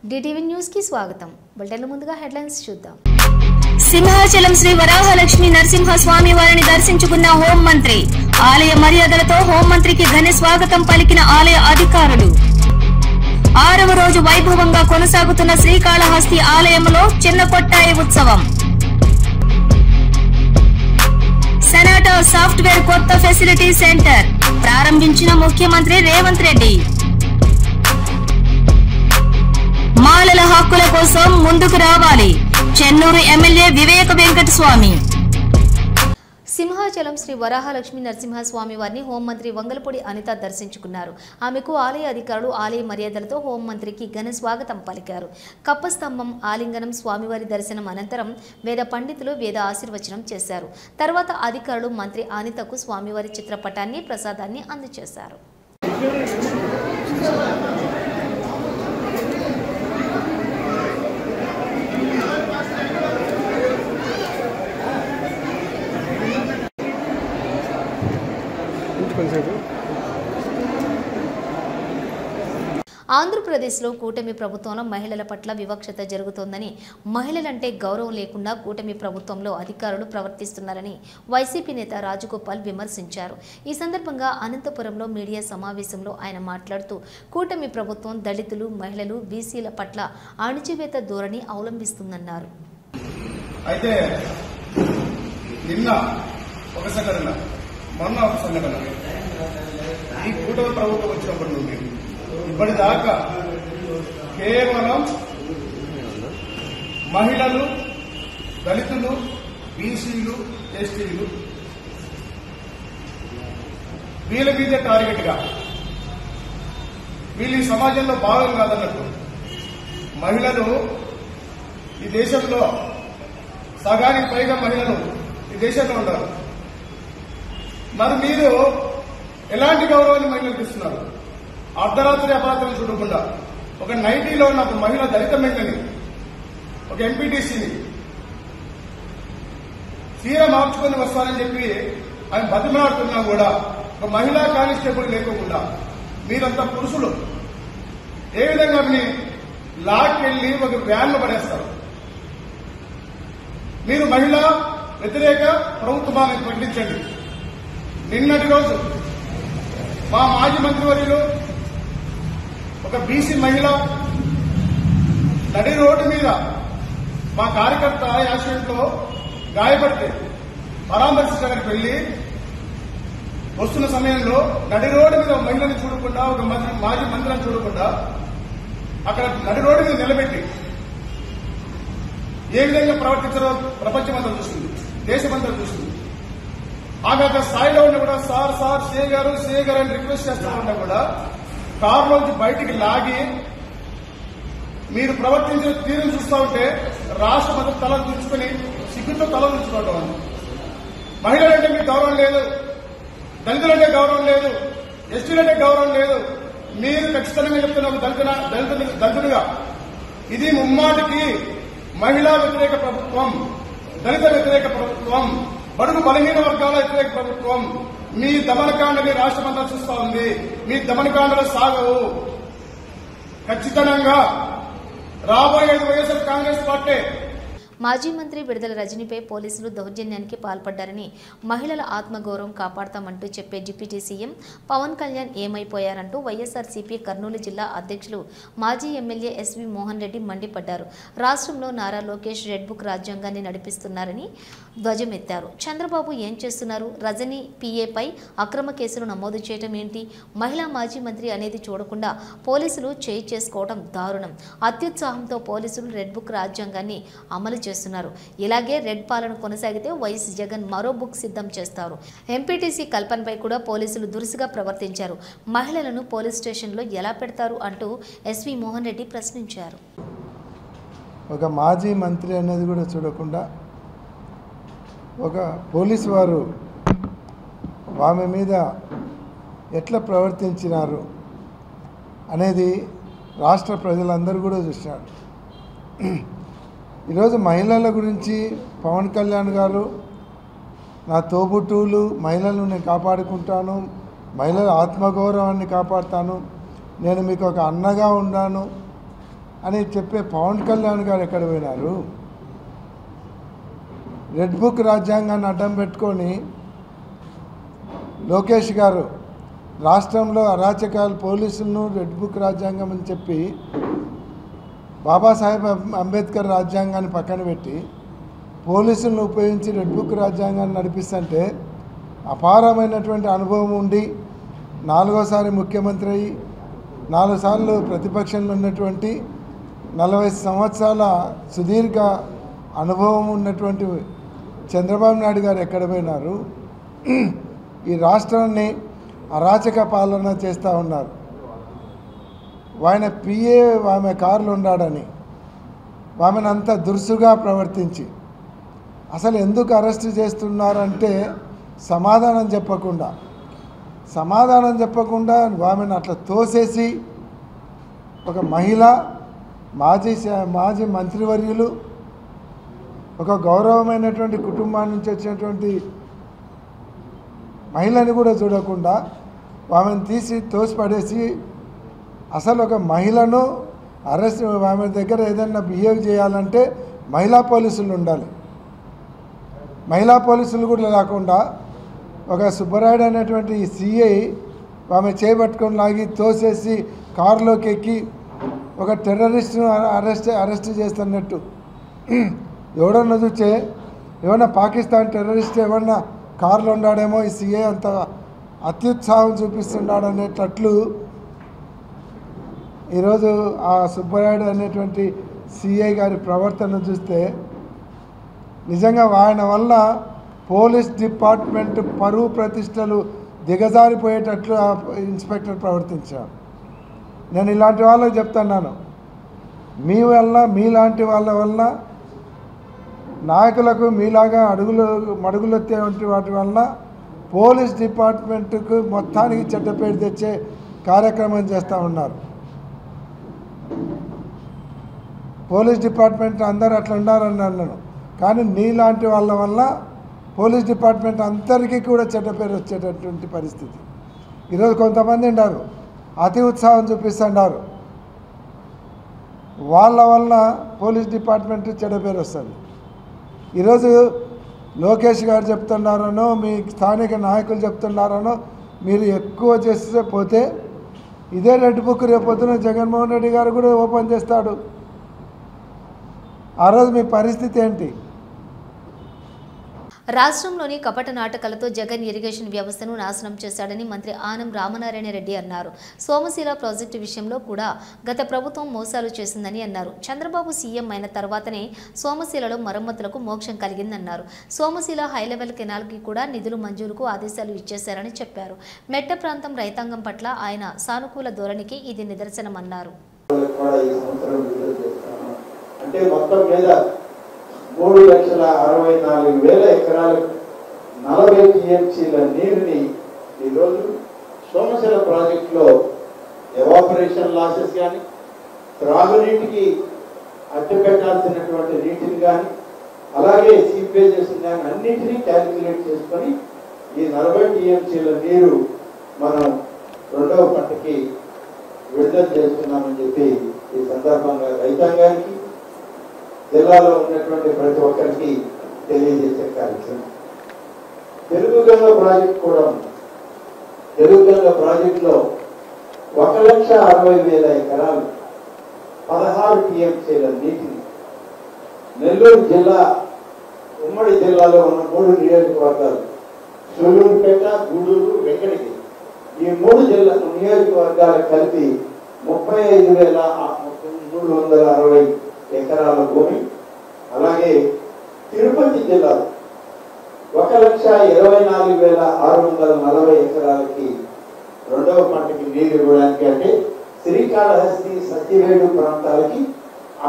DTV news కి స్వాగతం. Bulletin ముందుగా హెడ్లైన్స్ చూద్దాం. సింహాచలం శ్రీ వరాహలక్ష్మి నరసింహ స్వామి వారిని దర్శించుకున్న హోంమంత్రి. ఆలయ మర్యాదలతో హోంమంత్రికి ఘన స్వాగతం పలికిన ఆలయ అధికారులు. 6వ రోజు వైభవంగా కొనసాగుతున్న శ్రీకాళహస్తి ఆలయంలో చిన్న కొట్టాయి ఉత్సవం. సెనాటో సాఫ్ట్వేర్ కొత్త ఫెసిలిటీ సెంటర్ ప్రారంభించిన ముఖ్యమంత్రి రేవంత్ రెడ్డి. మాలల హక్కుల కోసం ముందుకు రావాలి. చెన్నూరు ఎమ్మెల్యే వివేక వెంకటస్వామి. సింహాచలం శ్రీ వరాహలక్ష్మి నరసింహస్వామి వారిని హోంమంత్రి వంగలపూడి అనిత దర్శించుకున్నారు. ఆమెకు ఆలయ అధికారులు ఆలయ మర్యాదలతో హోంమంత్రికి ఘన స్వాగతం పలికారు. కప్పస్తంభం ఆలింగనం స్వామివారి దర్శనం అనంతరం వేద పండితులు వేద ఆశీర్వచనం చేశారు. తర్వాత అధికారులు మంత్రి అనితకు స్వామివారి చిత్రపటాన్ని ప్రసాదాన్ని అందజేశారు. ఆంధ్రప్రదేశ్లో కూటమి ప్రభుత్వంలో మహిళల పట్ల వివక్షత జరుగుతోందని, మహిళలంటే గౌరవం లేకుండా కూటమి ప్రభుత్వంలో అధికారులు ప్రవర్తిస్తున్నారని వైసీపీ నేత రాజగోపాల్ విమర్శించారు. ఈ సందర్భంగా అనంతపురంలో మీడియా సమావేశంలో ఆయన మాట్లాడుతూ కూటమి ప్రభుత్వం దళితులు, మహిళలు, బీసీల పట్ల అణచివేత ధోరణి అవలంబిస్తుందన్నారు. అయితే నిన్న ఒక సంఘటన, మొన్న ఒక సంఘటన, ఈ కూటమి ప్రభుత్వం వచ్చినప్పటి నుండి ఇప్పటిదాకా కేవలం మహిళలు, దళితులు, బీసీలు, ఎస్టీలు వీళ్ళ మీదే టార్గెట్ గా, వీళ్ళు ఈ సమాజంలో భాగం కాదన్నట్టు. మహిళలు ఈ దేశంలో సగానికి పైగా మహిళలు ఈ దేశంలో ఉన్నారు. మరి మీరు ఎలాంటి గౌరవాన్ని మహిళలకు ఇస్తున్నారు? అర్ధరాత్రి అపరాత్రులు చూడకుండా ఒక నైటీలో ఉన్న ఒక మహిళ దళిత మహిళని, ఒక ఎంపీటీసీని చీర మార్చుకొని వస్తానని చెప్పి ఆయన బతిమలాడుతున్నా కూడా ఒక మహిళా కానిస్టేబుల్ లేకోకుండా మీరంతా పురుషులు ఏ విధంగా మీ లాక్కెళ్లి ఒక వ్యాన్ లో పడేస్తారు? మీరు మహిళా వ్యతిరేక ప్రభుత్వాన్ని ప్రకటించండి. నిన్నటి రోజు మా మాజీ మంత్రివర్యులు ఒక బీసీ మహిళ నడి రోడ్డు మీద మా కార్యకర్త యాక్సిడెంట్ లో గాయపడితే పరామర్శించడానికి వెళ్లి వస్తున్న సమయంలో నడి రోడ్డు మీద ఒక మహిళని చూడకుండా, ఒక మాజీ మంత్రిని చూడకుండా అక్కడ నడి రోడ్డు మీద నిలబెట్టి ఏ విధంగా ప్రవర్తించారో ప్రపంచమంతా చూస్తుంది, దేశమంతా చూస్తుంది. ఆమె ఒక స్థాయిలో ఉన్న కూడా సార్ సార్ సే గారు అని రిక్వెస్ట్ చేస్తా ఉన్నా కూడా కారులోంచి బయటికి లాగి మీరు ప్రవర్తించిన తీరును చూస్తూ ఉంటే రాష్ట్ర మధ్య తల దించుకుని సిగ్గుతో తల దించుకోవటం. మహిళలంటే మీకు గౌరవం లేదు, దళితులంటే గౌరవం లేదు, ఎస్టీలంటే గౌరవం లేదు. మీరు ఖచ్చితంగా చెప్తున్న ఒక దళితులుగా ఇది ముమ్మాటికి మహిళా వ్యతిరేక ప్రభుత్వం, దళిత వ్యతిరేక ప్రభుత్వం, బడుగు బలహీన వర్గాల వ్యతిరేక ప్రభుత్వం. మీ దమనకాండని రాష్ట్రమంతా చూస్తా ఉంది. మీ దమనకాండలు సాగవు. ఖచ్చితంగా రాబోయే వైఎస్ఆర్ కాంగ్రెస్ పార్టీ. మాజీ మంత్రి విడుదల రజనీపై పోలీసులు దౌర్జన్యానికి పాల్పడ్డారని, మహిళల ఆత్మగౌరవం కాపాడతామంటూ చెప్పే డిప్యూటీ సీఎం పవన్ కళ్యాణ్ ఏమైపోయారంటూ వైఎస్ఆర్సీపీ కర్నూలు జిల్లా అధ్యక్షులు మాజీ ఎమ్మెల్యే ఎస్వి మోహన్ రెడ్డి మండిపడ్డారు. రాష్ట్రంలో నారా లోకేష్ రెడ్ బుక్ రాజ్యాంగాన్ని నడిపిస్తున్నారని ధ్వజమెత్తారు. చంద్రబాబు ఏం చేస్తున్నారు? రజనీ పీఏపై అక్రమ కేసులు నమోదు చేయడం ఏంటి? మహిళా మాజీ మంత్రి అనేది చూడకుండా పోలీసులు చేయి చేసుకోవడం దారుణం. అత్యుత్సాహంతో పోలీసులు రెడ్ బుక్ రాజ్యాంగాన్ని అమలు చేస్తున్నారు. ఇలాగే రెడ్ పాలన కొనసాగితే వైఎస్ జగన్ మరో బుక్ సిద్ధం చేస్తారు. ఎంపీటీసీ కల్పనపై కూడా పోలీసులు దురుసుగా ప్రవర్తించారు. మహిళలను పోలీస్ స్టేషన్లో ఎలా పెడతారు అంటూ ఎస్వి మోహన్ రెడ్డి ప్రశ్నించారు. ఒక మాజీ మంత్రి అనేది కూడా చూడకుండా ఒక పోలీసు వారు ఆమె మీద ఎట్లా ప్రవర్తించినారు అనేది రాష్ట్ర ప్రజలందరూ కూడా చూశారు. ఈరోజు మహిళల గురించి పవన్ కళ్యాణ్ గారు నా తోబుట్టువులు, మహిళలను నేను కాపాడుకుంటాను, మహిళల ఆత్మగౌరవాన్ని కాపాడుతాను, నేను మీకు ఒక అన్నగా ఉన్నాను అని చెప్పే పవన్ కళ్యాణ్ గారు ఎక్కడ పోయినారు? రెడ్ బుక్ రాజ్యాంగాన్ని అడ్డం పెట్టుకొని లోకేష్ గారు రాష్ట్రంలో అరాచకాలు పోలీసులను రెడ్ బుక్ రాజ్యాంగం అని చెప్పి బాబాసాహెబ్ అంబేద్కర్ రాజ్యాంగాన్ని పక్కన పెట్టి పోలీసులను ఉపయోగించి రెడ్ బుక్ రాజ్యాంగాన్ని నడిపిస్తుంటే అపారమైనటువంటి అనుభవం ఉండి 4వసారి ముఖ్యమంత్రి అయ్యి 4 సార్లు ప్రతిపక్షంలో ఉన్నటువంటి 40 సంవత్సరాల సుదీర్ఘ అనుభవం ఉన్నటువంటి చంద్రబాబు నాయుడు గారు ఎక్కడ పోయినారు? ఈ రాష్ట్రాన్ని అరాచక పాలన చేస్తూ ఉన్నారు. ఆయన పిఏ ఆమె కారులో ఉన్నాడని ఆమెను అంత దురుసుగా ప్రవర్తించి అసలు ఎందుకు అరెస్ట్ చేస్తున్నారంటే సమాధానం చెప్పకుండా ఆమెను అట్లా తోసేసి ఒక మహిళ మాజీ మంత్రివర్యులు ఒక గౌరవమైనటువంటి కుటుంబాన్ని నుంచి వచ్చినటువంటి మహిళని కూడా చూడకుండా ఆమెను తీసి తోసిపడేసి అసలు ఒక మహిళను అరెస్ట్ ఆమె దగ్గర ఏదైనా బిహేవ్ చేయాలంటే మహిళా పోలీసులు ఉండాలి. మహిళా పోలీసులు కూడా లేకుండా ఒక సుబ్బరాయుడు అనేటువంటి సిఐ ఆమె చేపట్టుకొని లాగి తోసేసి కారులోకి ఎక్కి ఒక టెర్రరిస్ట్ను అరెస్ట్ చేస్తున్నట్టు ఎవడన్నా చూస్తే ఏమన్నా పాకిస్తాన్ టెర్రరిస్ట్ ఏమన్నా కారులో ఉన్నాడేమో ఈ సిఐ అంత అత్యుత్సాహం చూపిస్తున్నాడు అనేటట్లు ఈరోజు ఆ సుబ్బరాయుడు అనేటువంటి సిఐ గారి ప్రవర్తన చూస్తే నిజంగా ఆయన వల్ల పోలీస్ డిపార్ట్మెంట్ పరువు ప్రతిష్టలు దిగజారిపోయేటట్లు ఇన్స్పెక్టర్ ప్రవర్తించారు. నేను ఇలాంటి వాళ్ళకి చెప్తున్నాను, మీలాంటి వాళ్ళ వల్ల నాయకులకు మీలాగా మడుగులెత్తేటువంటి వాటి వల్ల పోలీస్ డిపార్ట్మెంట్కు మొత్తానికి చెడ్డపేరు తెచ్చే కార్యక్రమం చేస్తూ ఉన్నారు. పోలీస్ డిపార్ట్మెంట్ అందరూ అట్లా ఉండాలని అన్నాను, కానీ నీలాంటి వాళ్ళ వల్ల పోలీస్ డిపార్ట్మెంట్ అందరికీ కూడా చెడ్డపేరు వచ్చేటటువంటి పరిస్థితి. ఈరోజు కొంతమంది ఉన్నారు అతి ఉత్సాహం చూపిస్తున్నారు, వాళ్ళ వల్ల పోలీస్ డిపార్ట్మెంట్ చెడ్డపేరు వస్తుంది. ఈరోజు లోకేష్ గారు చెప్తున్నారనో మీ స్థానిక నాయకులు చెప్తున్నారనో మీరు ఎక్కువ చేస్తే పోతే ఇదే రెడ్ బుక్ రేపొద్దున జగన్మోహన్ రెడ్డి గారు కూడా ఓపెన్ చేస్తాడు. ఆ రోజు మీ పరిస్థితి ఏంటి? రాష్ట్రంలోని కపట నాటకాలతో జగన్ ఇరిగేషన్ వ్యవస్థను నాశనం చేశాడని మంత్రి ఆనం రామనారాయణ రెడ్డి అన్నారు. సోమశీల ప్రాజెక్టు విషయంలో కూడా గత ప్రభుత్వం మోసాలు చేసిందని అన్నారు. చంద్రబాబు సీఎం అయిన తర్వాతనే సోమశీలలో మరమ్మతులకు మోక్షం కలిగిందన్నారు. సోమశీల హైలెవెల్ కెనాల్కి కూడా నిధులు మంజూరుకు ఆదేశాలు ఇచ్చేశారని చెప్పారు. మెట్ట ప్రాంతం రైతాంగం పట్ల ఆయన సానుకూల ధోరణికి ఇది నిదర్శనమన్నారు. 3,64,000 ఎకరాలకు 40 టీఎంసీల నీరుని ఈరోజు సోమశీల ప్రాజెక్టులో ఎవాపరేషన్ లాసెస్ కానీ త్రాగునీటికి అట్టపెట్టాల్సినటువంటి నీటిని కానీ అలాగే సీపేజెస్ కానీ అన్నింటినీ క్యాలిక్యులేట్ చేసుకొని ఈ 40 టీఎంసీల నీరు మనం 2వ పంటకి విడుదల చేస్తున్నామని చెప్పి ఈ సందర్భంగా రైతాంగానికి జిల్లాలో ఉన్నటువంటి ప్రతి ఒక్కరికి తెలియజేసే కార్యక్రమం. తెలుగుగంగ ప్రాజెక్ట్ కూడా ఉంది. తెలుగుగంగ ప్రాజెక్టులో 1,60,000 ఎకరాలు 16 టీఎంసీల నీటిని నెల్లూరు జిల్లా ఉమ్మడి జిల్లాలో ఉన్న 3 నియోజకవర్గాలు సూళ్ళూరుపేట, గూడూరు, వెంకటగిరి ఈ 3 నియోజకవర్గాలకు కలిపి 35,360 ఎకరాల భూమి, అలాగే తిరుపతి జిల్లాలో 1,24,640 ఎకరాలకి 2వ పంటకి నీరు ఇవ్వడానికి, అంటే శ్రీకాళహస్తి, సత్యవేడు ప్రాంతాలకి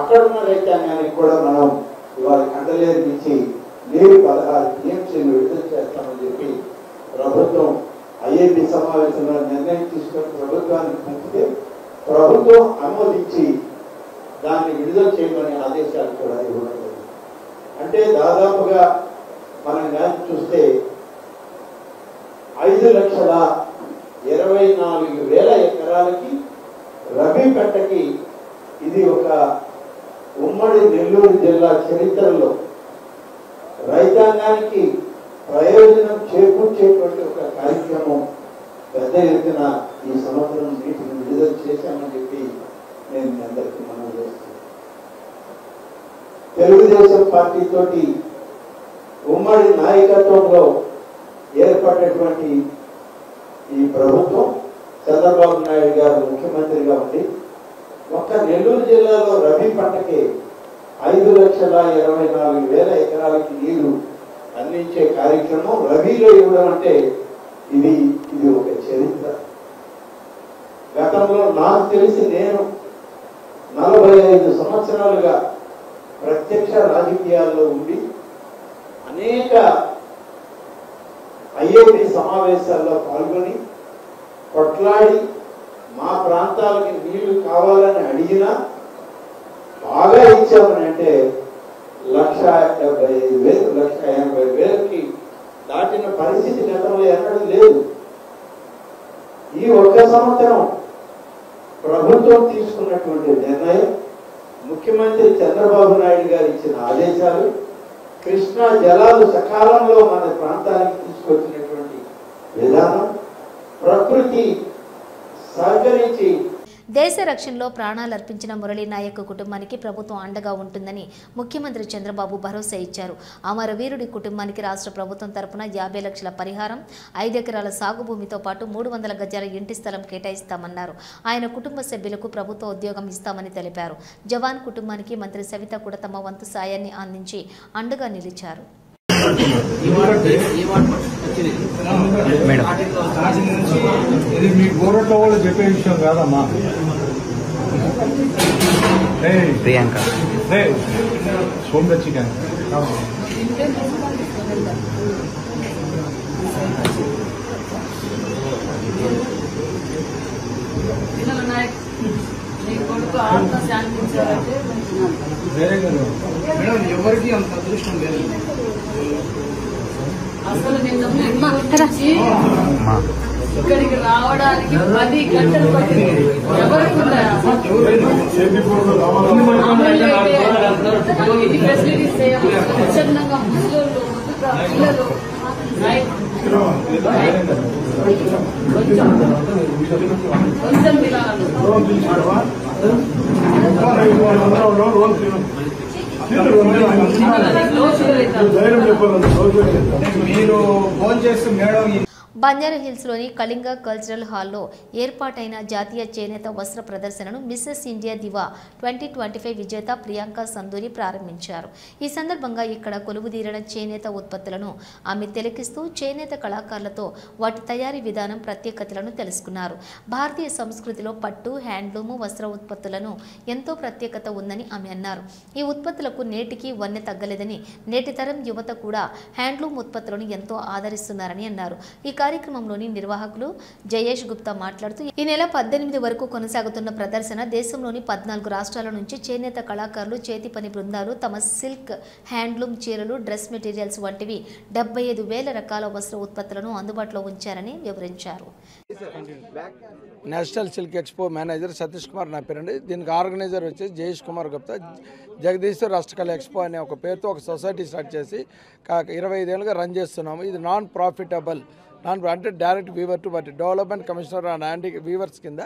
అక్కడున్న రైతాంగానికి కూడా మనం ఇవాళ కండలేరు నుంచి నీరు 16 టీఎంసీలు విడుదల చేస్తామని చెప్పి ప్రభుత్వం ఐఏబీ సమావేశంలో నిర్ణయం తీసుకొని ప్రభుత్వానికి పంపితే ప్రభుత్వం ఆమోదించి దాన్ని విడుదల చేయమని ఆదేశాలు కూడా ఇవ్వడం జరిగింది. అంటే దాదాపుగా మనం కానీ చూస్తే 5,24,000 ఎకరాలకి రబీ పంటకి ఇది ఒక ఉమ్మడి నెల్లూరు జిల్లా చరిత్రలో రైతాంగానికి ప్రయోజనం చేకూర్చేటువంటి ఒక కార్యక్రమం పెద్ద ఎత్తున ఈ సంవత్సరం నీటిని విడుదల చేశామని చెప్పి నేను మీ అందరికీ మనవి చేస్తున్నాను. తెలుగుదేశం పార్టీ తోటి ఉమ్మడి నాయకత్వంలో ఏర్పడినటువంటి ఈ ప్రభుత్వం చంద్రబాబు నాయుడు గారు ముఖ్యమంత్రిగా ఉండి ఒక్క నెల్లూరు జిల్లాలో రబీ పంటకి 5,24,000 ఎకరాలకి నీళ్లు అందించే కార్యక్రమం రబీలో ఇవ్వడం అంటే ఇది ఒక చరిత్ర. గతంలో నాకు తెలిసి నేను 45 సంవత్సరాలుగా ప్రత్యక్ష రాజకీయాల్లో ఉండి అనేక ఐఐటి సమావేశాల్లో పాల్గొని కొట్లాడి మా ప్రాంతాలకి నీళ్లు కావాలని అడిగినా బాగా ఇచ్చామని అంటే 1,75,000 1,80,000కి దాటిన పరిస్థితి గతంలో ఎన్నడూ లేదు. ఈ ఒక్క సంవత్సరం ప్రభుత్వం తీసుకున్నటువంటి నిర్ణయం, ముఖ్యమంత్రి చంద్రబాబు నాయుడు గారు ఇచ్చిన ఆదేశాలు, కృష్ణా జలాలు సకాలంలో మన ప్రాంతానికి తీసుకొచ్చినటువంటి విధానం, ప్రకృతి సహకరించి దేశ రక్షణలో ప్రాణాలర్పించిన మురళీ నాయక్ కుటుంబానికి ప్రభుత్వం అండగా ఉంటుందని ముఖ్యమంత్రి చంద్రబాబు భరోసా ఇచ్చారు. అమరవీరుడి కుటుంబానికి రాష్ట్ర ప్రభుత్వం తరపున 50 లక్షల పరిహారం, 5 ఎకరాల సాగు భూమితో పాటు 300 గజాల ఇంటి స్థలం కేటాయిస్తామన్నారు. ఆయన కుటుంబ సభ్యులకు ప్రభుత్వ ఉద్యోగం ఇస్తామని తెలిపారు. జవాన్ కుటుంబానికి మంత్రి సవిత కూడా తమ వంతు సాయాన్ని అందించి అండగా నిలిచారు. ఇది మీ గోరట్లో వాళ్ళు చెప్పే విషయం కాదమ్మా. ప్రియాంక సోమ్య చికెన్ వేరే కదా మేడం, ఎవరికి అంత అదృష్టం లేదు. అసలు ఇక్కడికి రావడానికి 10 గంటలు పట్టింది. ఎవరికి ఫెసిలిటీస్ స్వచ్ఛందంగా ముసలు పిల్లలు కొంచెం మీరు ఫోన్ చేస్తే మేడం బంజారాహిల్స్లోని కళింగ కల్చరల్ హాల్లో ఏర్పాటైన జాతీయ చేనేత వస్త్ర ప్రదర్శనను మిస్సెస్ ఇండియా దివా 2025 విజేత ప్రియాంక సందూరి ప్రారంభించారు. ఈ సందర్భంగా ఇక్కడ కొలువుదీరిన చేనేత ఉత్పత్తులను ఆమె తిలకిస్తూ చేనేత కళాకారులతో వాటి తయారీ విధానం, ప్రత్యేకతలను తెలుసుకున్నారు. భారతీయ సంస్కృతిలో పట్టు, హ్యాండ్లూము, వస్త్ర ఉత్పత్తులను ఎంతో ప్రత్యేకత ఉందని ఆమె అన్నారు. ఈ ఉత్పత్తులకు నేటికి వన్నె తగ్గలేదని, నేటి తరం యువత కూడా హ్యాండ్లూమ్ ఉత్పత్తులను ఎంతో ఆదరిస్తున్నారని అన్నారు. ఈ కార్యక్రమంలోని నిర్వాహకులు జయేష్ గుప్తా మాట్లాడుతూ ఈ నెల 18 వరకు కొనసాగుతున్న ప్రదర్శన దేశంలోని 14 రాష్ట్రాల నుంచి చేనేత కళాకారులు, చేతి పని బృందాలు తమ సిల్క్, హ్యాండ్లూమ్ చీరలు, డ్రెస్ మెటీరియల్స్ వంటివి 75,000 రకాల వస్త్ర ఉత్పత్తులను అందుబాటులో ఉంచారని వివరించారు. National silk expo manager Satish Kumar నా పేరండి. దీనికి ఆర్గనైజర్ వచ్చేసి జయేష్ కుమార్ గుప్తా. జగదీశ్వర్ రాష్ట్రకళ ఎక్స్పో అనే ఒక పేరుతో ఒక సొసైటీ స్టార్ట్ చేసి 25 ఏళ్ళుగా రన్ చేస్తున్నాము. ఇది నాన్ ప్రాఫిటబుల్ అంటే direct weaver to but development commissioner and anti weavers కింద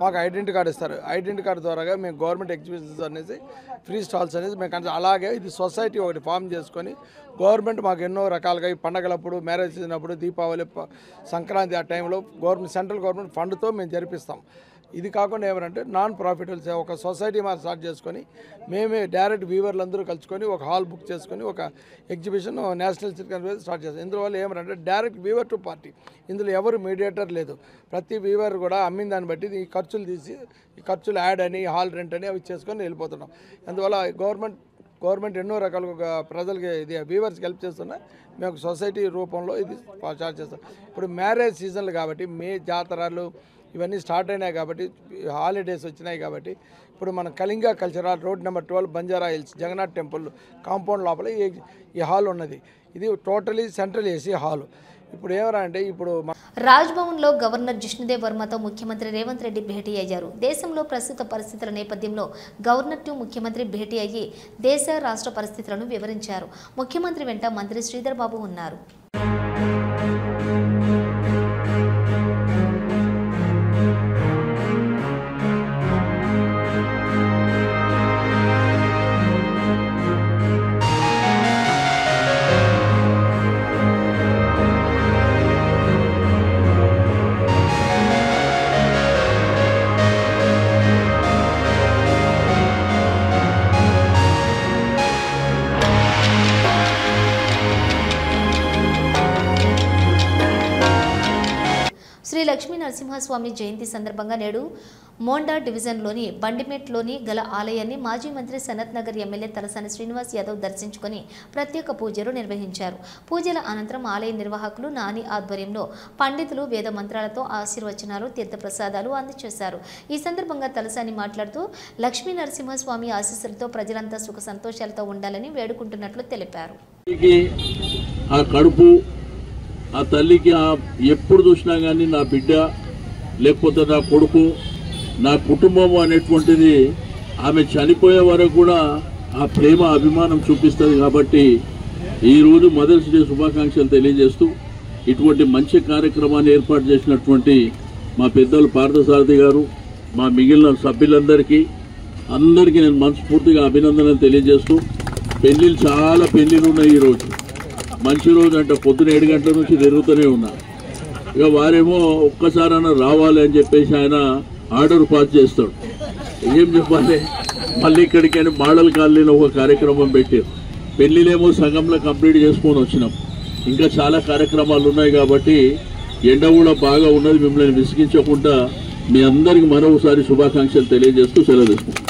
మాకు ఐడెంటిటీ కార్డు ఇస్తారు. ఐడెంటిటీ కార్డు ద్వారా మేము గవర్నమెంట్ ఎగ్జిబిషన్స్ అనేసి ఫ్రీ స్టాల్స్ అనేది మేము అలాగే ఇది సొసైటీ ఒకటి ఫామ్ చేసుకొని గవర్నమెంట్ మాకు ఎన్నో రకాలుగా ఈ పండగలప్పుడు, మ్యారేజ్ చేసినప్పుడు, దీపావళి, సంక్రాంతి ఆ టైంలో సెంట్రల్ గవర్నమెంట్ ఫండ్తో మేము జరిపిస్తాం. ఇది కాకుండా ఏమంటే నాన్ ప్రాఫిటబుల్ ఒక సొసైటీ మనం స్టార్ట్ చేసుకొని మేమే డైరెక్ట్ వీవర్లందరూ కలుసుకొని ఒక హాల్ బుక్ చేసుకొని ఒక ఎగ్జిబిషన్ నేషనల్ సిల్క్ స్టార్ట్ చేస్తాం. ఇందువల్ల ఏమంటే డైరెక్ట్ వీవర్ టు పార్టీ, ఇందులో ఎవరు మీడియేటర్ లేదు. ప్రతి వీవర్ కూడా అమ్మిన దాన్ని బట్టి ఈ ఖర్చులు తీసి ఈ ఖర్చులు యాడ్ అని, హాల్ రెంట్ అని అవి చేసుకొని వెళ్ళిపోతున్నాం. అందువల్ల గవర్నమెంట్ ఎన్నో రకాలుగా ప్రజలకి ఇది వీవర్స్కి హెల్ప్ చేస్తున్నా మేము సొసైటీ రూపంలో ఇది స్టార్ట్ చేస్తాం. ఇప్పుడు మ్యారేజ్ సీజన్లు కాబట్టి మే జాతరలు ఇవన్నీ స్టార్ట్ అయినాయి కాబట్టి, హాలిడేస్ వచ్చినాయి కాబట్టి ఇప్పుడు మన Kalinga cultural road number 12 Banjara Hills Jagannath temple compound లోపల ఈ హాల్ ఉన్నది. ఇది టోటలీ సెంట్రల్ ఏసీ హాల్. ఇప్పుడు ఏమరా అంటే ఇప్పుడు రాజ్భవన్లో గవర్నర్ జిష్ణుదేవ్ వర్మతో ముఖ్యమంత్రి రేవంత్ రెడ్డి భేటీ అయ్యారు. దేశంలో ప్రస్తుత పరిస్థితుల నేపథ్యంలో గవర్నర్తో ముఖ్యమంత్రి భేటీ అయ్యి దేశ రాష్ట్ర పరిస్థితులను వివరించారు. ముఖ్యమంత్రి వెంట మంత్రి శ్రీధర్ బాబు ఉన్నారు. శ్రీ లక్ష్మీ నరసింహస్వామి జయంతి సందర్భంగా నేడు మోండా డివిజన్లోని బండిమెట్లోని గల ఆలయాన్ని మాజీ మంత్రి సనత్ నగర్ ఎమ్మెల్యే తలసాని శ్రీనివాస్ యాదవ్ దర్శించుకుని ప్రత్యేక పూజలు నిర్వహించారు. పూజల అనంతరం ఆలయ నిర్వాహకులు నాని ఆధ్వర్యంలో పండితులు వేద మంత్రాలతో ఆశీర్వచనాలు తీర్థప్రసాదాలు అందజేశారు. ఈ సందర్భంగా తలసాని మాట్లాడుతూ లక్ష్మీ నరసింహస్వామి ఆశీస్సులతో ప్రజలంతా సుఖ సంతోషాలతో ఉండాలని వేడుకుంటున్నట్లు తెలిపారు. ఆ తల్లికి ఎప్పుడు చూసినా కానీ నా బిడ్డ లేకపోతే నా కొడుకు నా కుటుంబం అనేటువంటిది ఆమె చనిపోయే వరకు కూడా ఆ ప్రేమ అభిమానం చూపిస్తుంది. కాబట్టి ఈరోజు మదర్స్ డే శుభాకాంక్షలు తెలియజేస్తూ ఇటువంటి మంచి కార్యక్రమాన్ని ఏర్పాటు చేసినటువంటి మా పెద్దలు పార్థసారథి గారు, మా మిగిలిన సభ్యులందరికీ నేను మనస్ఫూర్తిగా అభినందనలు తెలియజేస్తూ చాలా పెళ్లిళ్ళు ఉన్నాయి. ఈరోజు మంచి రోజు అంటే పొద్దున 7 గంటల నుంచి తిరుగుతూనే ఉన్నా. ఇక వారేమో ఒక్కసారైనా రావాలి అని చెప్పేసి ఆయన ఆర్డర్ పాస్ చేస్తాడు. ఏం చెప్పాలి, మళ్ళీ ఇక్కడికైనా మోడల్ కాలనీలో ఒక కార్యక్రమం పెట్టారు. పెళ్లిలేమో సగంలో కంప్లీట్ చేసుకొని వచ్చినాం. ఇంకా చాలా కార్యక్రమాలు ఉన్నాయి కాబట్టి ఎండ కూడా బాగా ఉన్నది. మిమ్మల్ని విసిగించకుండా మీ అందరికి మరోసారి శుభాకాంక్షలు తెలియజేస్తూ సెలవు తీసుకుంటాం.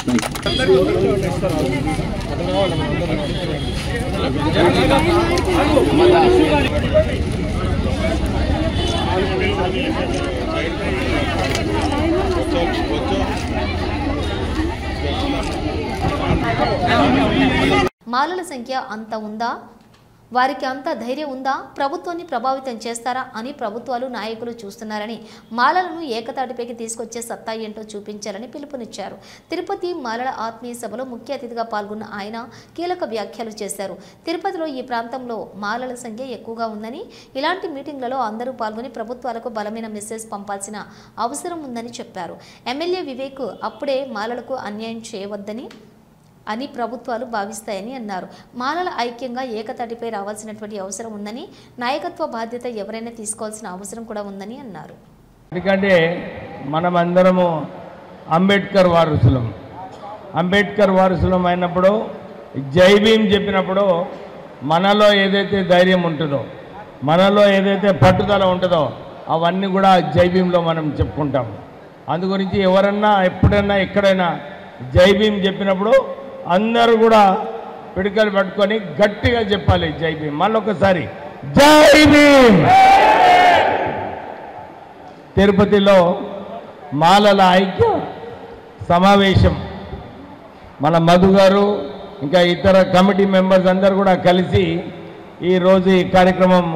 మాలల సంఖ్య అంత ఉందా? వారికి అంత ధైర్యం ఉందా? ప్రభుత్వాన్ని ప్రభావితం చేస్తారా అని ప్రభుత్వాలు నాయకులు చూస్తున్నారని మాలలను ఏకతాటిపైకి తీసుకొచ్చే సత్తా ఏంటో చూపించాలని పిలుపునిచ్చారు. తిరుపతి మాలల ఆత్మీయ సభలో ముఖ్య అతిథిగా పాల్గొన్న ఆయన కీలక వ్యాఖ్యలు చేశారు. తిరుపతిలో ఈ ప్రాంతంలో మాలల సంఖ్య ఎక్కువగా ఉందని, ఇలాంటి మీటింగ్లలో అందరూ పాల్గొని ప్రభుత్వాలకు బలమైన మెసేజ్ పంపాల్సిన అవసరం ఉందని చెప్పారు. ఎమ్మెల్యే వివేక్ అప్పుడే మాలలకు అన్యాయం చేయవద్దని అని ప్రభుత్వాలు భావిస్తాయని అన్నారు. మాలల ఐక్యంగా ఏకతాటిపై రావాల్సినటువంటి అవసరం ఉందని, నాయకత్వ బాధ్యత ఎవరైనా తీసుకోవాల్సిన అవసరం కూడా ఉందని అన్నారు. ఎందుకంటే మనమందరము అంబేద్కర్ వారసులం అయినప్పుడు జై భీమ్ చెప్పినప్పుడు మనలో ఏదైతే ధైర్యం ఉంటుందో, మనలో ఏదైతే పట్టుదల ఉంటుందో అవన్నీ కూడా జై భీమ్లో మనం చెప్పుకుంటాం. అందు గురించి ఎవరన్నా ఎప్పుడైనా ఎక్కడైనా జై భీమ్ చెప్పినప్పుడు అందరూ కూడా పిడికలు పట్టుకొని గట్టిగా చెప్పాలి జై భీమ్. మళ్ళొకసారి జై భీమ్. తిరుపతిలో మాలల ఐక్య సమావేశం మన మధు గారు ఇంకా ఇతర కమిటీ మెంబర్స్ అందరూ కూడా కలిసి ఈరోజు ఈ కార్యక్రమం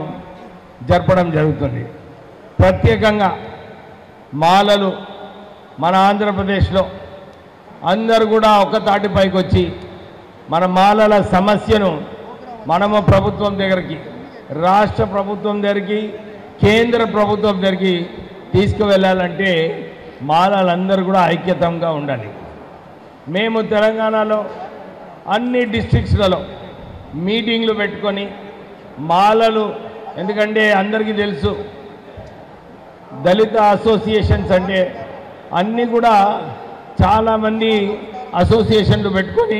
జరపడం జరుగుతుంది. ప్రత్యేకంగా మాలలు మన ఆంధ్రప్రదేశ్లో అందరూ కూడా ఒక తాటిపైకి వచ్చి మన మాలల సమస్యను మనము ప్రభుత్వం దగ్గరికి, రాష్ట్ర ప్రభుత్వం దగ్గరికి, కేంద్ర ప్రభుత్వం దగ్గరికి తీసుకువెళ్ళాలంటే మాలలందరూ కూడా ఐక్యతంగా ఉండాలి. మేము తెలంగాణలో అన్ని డిస్ట్రిక్ట్స్లలో మీటింగ్లు పెట్టుకొని మాలలు, ఎందుకంటే అందరికీ తెలుసు దళిత అసోసియేషన్స్ అంటే అన్నీ కూడా చాలామంది అసోసియేషన్లు పెట్టుకొని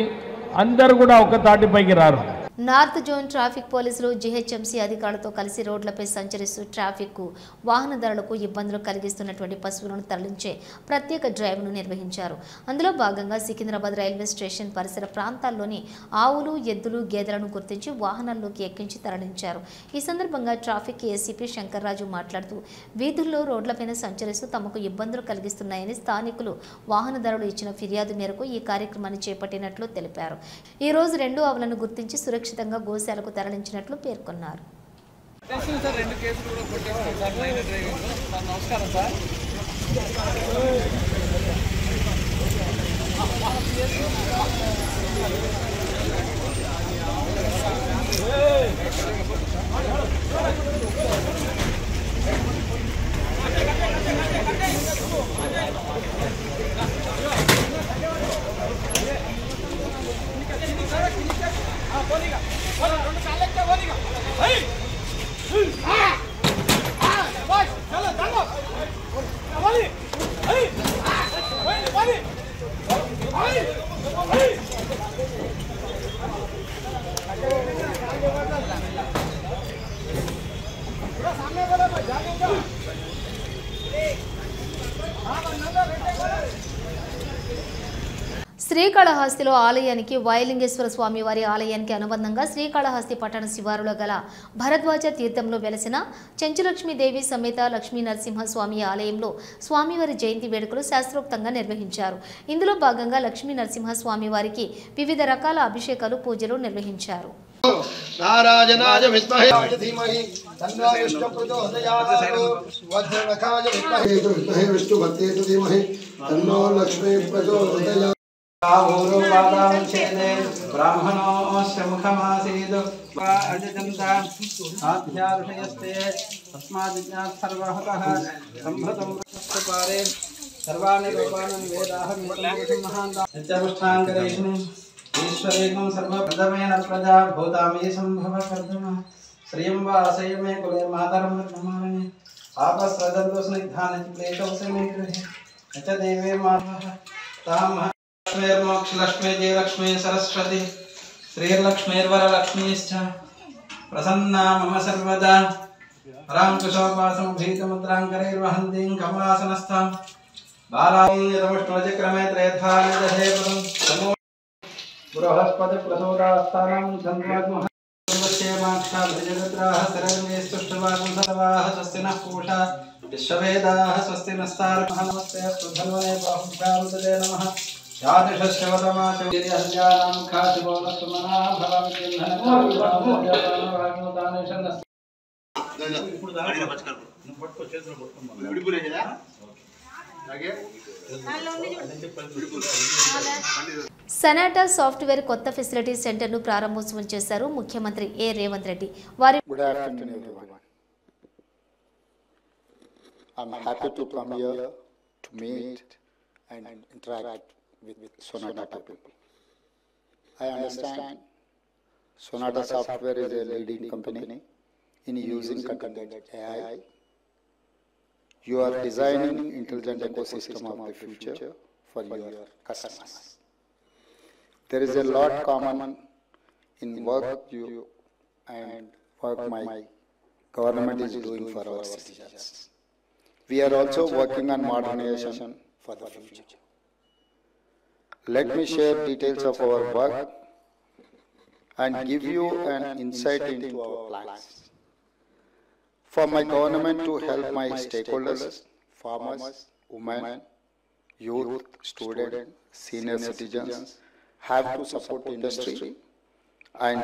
అందరూ కూడా ఒక తాటిపైకి రారు. నార్త్ జోన్ ట్రాఫిక్ పోలీసులు జీహెచ్ఎంసీ అధికారులతో కలిసి రోడ్లపై సంచరిస్తూ ట్రాఫిక్కు వాహనదారులకు ఇబ్బందులు కలిగిస్తున్నటువంటి పశువులను తరలించే ప్రత్యేక డ్రైవ్ను నిర్వహించారు. అందులో భాగంగా సికింద్రాబాద్ రైల్వే స్టేషన్ పరిసర ప్రాంతాల్లోని ఆవులు, ఎద్దులు, గేదెలను గుర్తించి వాహనాల్లోకి ఎక్కించి తరలించారు. ఈ సందర్భంగా ట్రాఫిక్ ఏసీపీ శంకర్రాజు మాట్లాడుతూ వీధుల్లో రోడ్లపైన సంచరిస్తూ తమకు ఇబ్బందులు కలిగిస్తున్నాయని స్థానికులు వాహనదారులు ఇచ్చిన ఫిర్యాదు మేరకు ఈ కార్యక్రమాన్ని చేపట్టినట్లు తెలిపారు. ఈ రోజు 2 ఆవులను గుర్తించి సురక్షితంగా గోశాలకు తరలించినట్లు పేర్కొన్నారు. సార్ 2 కేసులు కూడా కొట్టేస్తారు సార్ మైనర్ డ్రైవింగ్. సార్ నమస్కారం సార్. శ్రీకాళహస్తిలో ఆలయానికి వాయులింగేశ్వర స్వామి వారి ఆలయానికి అనుబంధంగా శ్రీకాళహస్తి పట్టణ శివారులో గల భరద్వాజ తీర్థంలో వెలసిన చెంచులక్ష్మీదేవి సమేత లక్ష్మీ నరసింహస్వామి ఆలయంలో స్వామివారి జయంతి వేడుకలు శాస్త్రోక్తంగా నిర్వహించారు. ఇందులో భాగంగా లక్ష్మీ నరసింహస్వామి వారికి వివిధ రకాల అభిషేకాలు పూజలు నిర్వహించారు. నారాయణాయ విద్మహే ధీమహి తన్నో విష్ణు ప్రచోదయాత్ వజ్రనఖాయ విద్మహే విష్ణుమతే ధీమహి తన్నో లక్ష్మీ ప్రచోదయాత్ ఆవోరో పాదాంచేదే బ్రాహ్మణోస్య ముఖమాసీద్ అజంతా ఆధ్యారుషయస్తే తస్మాదిజ్ఞాత్ సర్వహతః సంభృతం పారే సర్వాణి రూపాణి వేదాహం మహాంతా నిత్యపుష్టాంగరేషు ఈశ్వరేకం సర్వప్రథమేన ప్రజా భూతామే సంభవ కర్దమ శ్రీయం వాసయమే కులే మాతరం నమామి ఆపస్రదంతో స్నిగ్ధాన క్లేశోసే మే గృహే నచ దేవే మాధవః తామ లక్ష్మీర్మోక్ష లక్ష్మీ జయలక్ష్మీ సరస్వతి శ్రీర్లక్ష్మీర్వరలక్ష్మీశ్చ ప్రసన్నా మమ సర్వదా రాంకుశోపాసం భీతముద్రాంకరైర్వహంతీం కమలాసనస్థాం బాలాం యదముష్ణోజక్రమే త్రేధానిదధే పదం నమో బృహస్పతి ప్రసోదాస్థానం ధన్వాగ్మః సర్వక్షేమాక్షాభిజగత్రాః శరణ్యేస్తుష్టవాగం సర్వాః స్వస్తి నః పూషా విశ్వవేదాః స్వస్తి నస్తారః నమస్తే ధన్వనే బాహుభ్యారుదే నమః యాదృశశ్రవతమాచర్యహల్యానాం ఖాతిబోలసుమనా భవం కింధన సనాటా సాఫ్ట్వేర్ కొత్త ఫెసిలిటీ సెంటర్ను ప్రారంభోత్సవం చేశారు ముఖ్యమంత్రి ఏ రేవంత్ రెడ్డి. వారి Good afternoon, everyone. I'm happy to come here to meet and interact with Sonata people. I understand Sonata Software is a leading company in using cutting-edge AI. You are designing intelligent ecosystem of the future for your customers. There is a lot common in work you and work my government is doing for our citizens. We are also working on modernization for the future. Let me share details of our work and give you an insight into our plans. For my government to help my stakeholders, farmers, women, youth, students, senior citizens have to support the industry and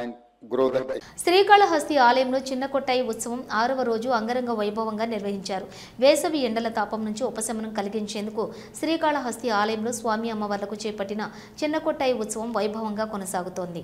grow the. Srikalahasti ఆలయంలో చిన్న కొట్టాయి ఉత్సవం 6వ రోజు అంగరంగ వైభవంగా నిర్వహించారు. వేసవి ఎండల తాపం నుంచి ఉపశమనం కలిగించేందుకు శ్రీకాళహస్తి ఆలయంలో స్వామి అమ్మవార్లకు చేపట్టిన చిన్న కొట్టాయి ఉత్సవం వైభవంగా కొనసాగుతోంది.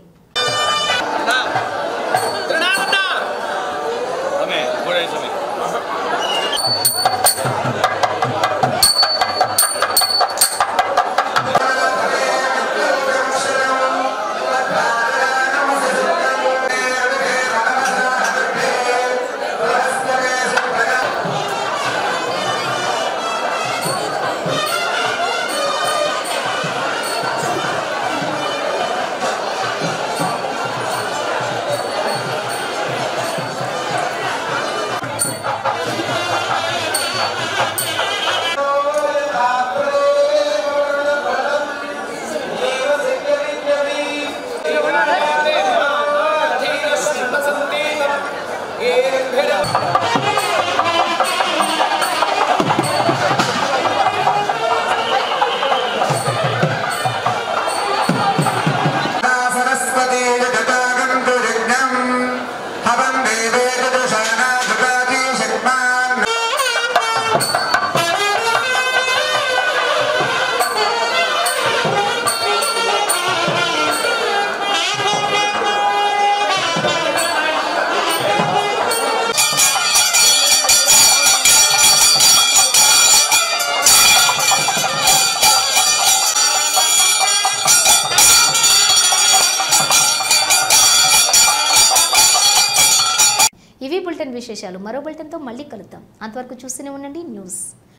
ఇవి బులెటిన్ విశేషాలు. మరో బులెటిన్తో మళ్ళీ కలుద్దాం. అంతవరకు చూస్తూనే ఉండండి న్యూస్.